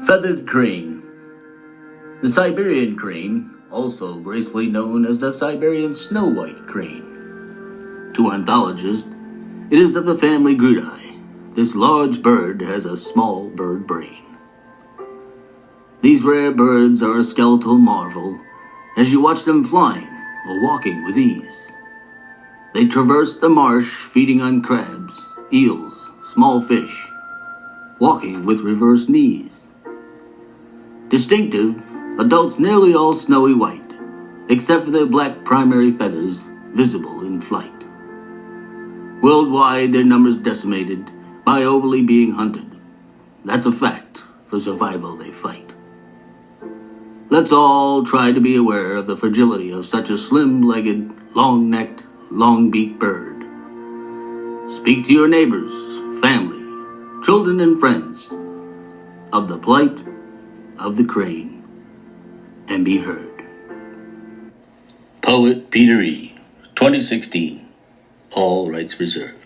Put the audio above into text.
Feathered crane. The Siberian crane, also gracefully known as the Siberian snow white crane. To ornithologists, it is of the family Gruidae. This large bird has a small bird brain. These rare birds are a skeletal marvel as you watch them flying or walking with ease. They traverse the marsh feeding on crabs, eels, small fish, walking with reversed knees. Distinctive, adults nearly all snowy white, except for their black primary feathers visible in flight. Worldwide, their numbers decimated by overly being hunted. That's a fact. For survival, they fight. Let's all try to be aware of the fragility of such a slim-legged, long-necked, long-beaked bird. Speak to your neighbors, family, children, and friends of the plight of the crane, and be heard. Poet Peter E., 2016. All rights reserved.